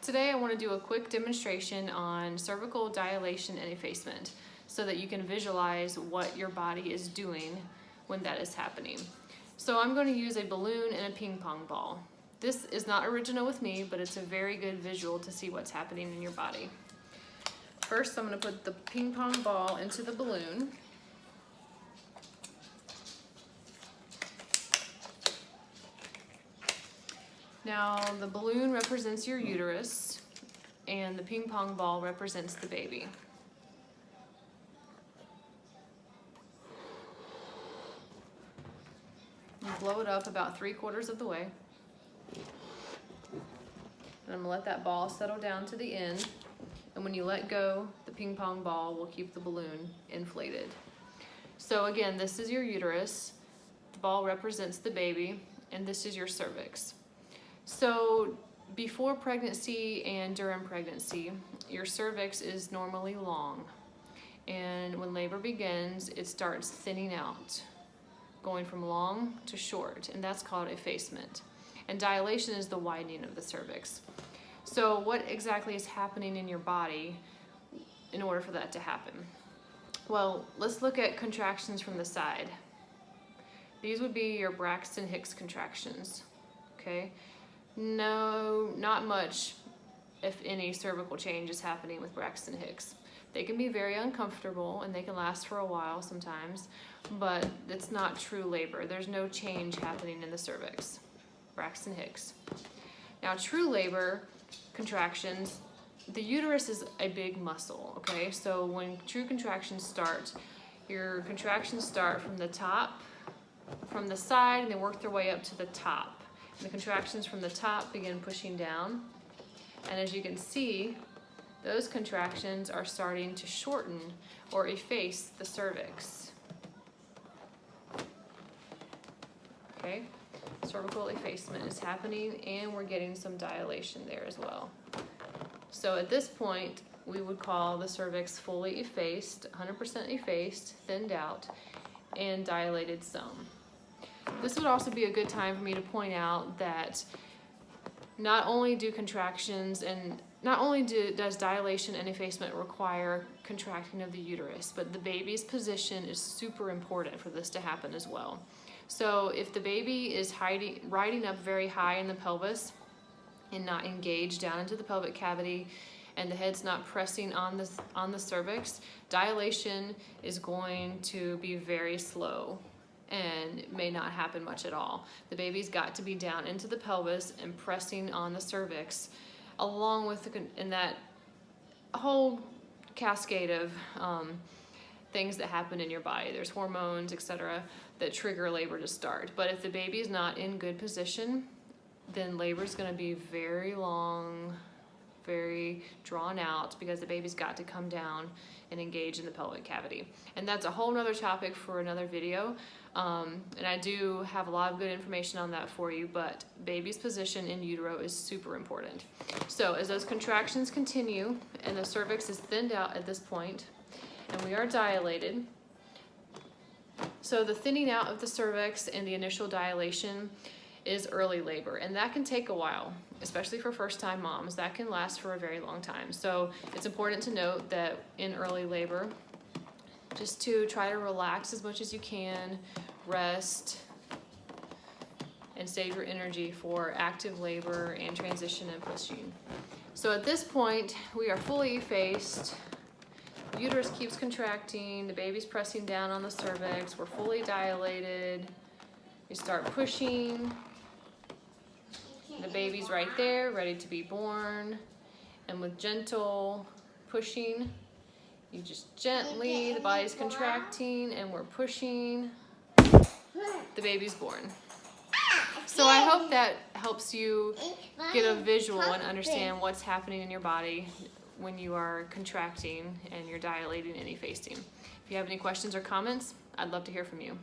Today I want to do a quick demonstration on cervical dilation and effacement so that you can visualize what your body is doing when that is happening. So I'm going to use a balloon and a ping pong ball. This is not original with me, but it's a very good visual to see what's happening in your body. First, I'm going to put the ping pong ball into the balloon. Now, the balloon represents your uterus, and the ping pong ball represents the baby. You blow it up about 3/4 of the way. And I'm gonna let that ball settle down to the end. And when you let go, the ping pong ball will keep the balloon inflated. So again, this is your uterus. The ball represents the baby, and this is your cervix. So before pregnancy and during pregnancy, your cervix is normally long. And when labor begins, it starts thinning out, going from long to short, and that's called effacement. And dilation is the widening of the cervix. So what exactly is happening in your body in order for that to happen? Well, let's look at contractions from the side. These would be your Braxton Hicks contractions, okay? No, not much, if any, cervical change is happening with Braxton Hicks. They can be very uncomfortable and they can last for a while sometimes, but it's not true labor. There's no change happening in the cervix. Braxton Hicks. Now, true labor contractions, the uterus is a big muscle, okay? So when true contractions start, your contractions start from the top, from the side, and they work their way up to the top. And the contractions from the top begin pushing down. And as you can see, those contractions are starting to shorten or efface the cervix. Okay? Cervical effacement is happening, and we're getting some dilation there as well. So at this point, we would call the cervix fully effaced, 100% effaced, thinned out, and dilated some. This would also be a good time for me to point out that not only do contractions and not only does dilation and effacement require contracting of the uterus, but the baby's position is super important for this to happen as well. So if the baby is riding up very high in the pelvis and not engaged down into the pelvic cavity, and the head's not pressing on the cervix, dilation is going to be very slow and it may not happen much at all. The baby's got to be down into the pelvis and pressing on the cervix, along with in that whole cascade of things that happen in your body. There's hormones, etc., that trigger labor to start. But if the baby is not in good position, then labor is going to be very long, very drawn out, because the baby's got to come down and engage in the pelvic cavity. And that's a whole nother topic for another video. And I do have a lot of good information on that for you, but baby's position in utero is super important. So as those contractions continue and the cervix is thinned out at this point, and we are dilated, so the thinning out of the cervix and the initial dilation is early labor, and that can take a while, especially for first-time moms. That can last for a very long time. So it's important to note that in early labor, just to try to relax as much as you can, rest, and save your energy for active labor and transition and pushing. So at this point, we are fully effaced. The uterus keeps contracting, the baby's pressing down on the cervix, we're fully dilated. We start pushing. The baby's right there, ready to be born. And with gentle pushing, you just gently, the body's contracting and we're pushing, the baby's born. So I hope that helps you get a visual and understand what's happening in your body when you are contracting and you're dilating and effacing. If you have any questions or comments, I'd love to hear from you.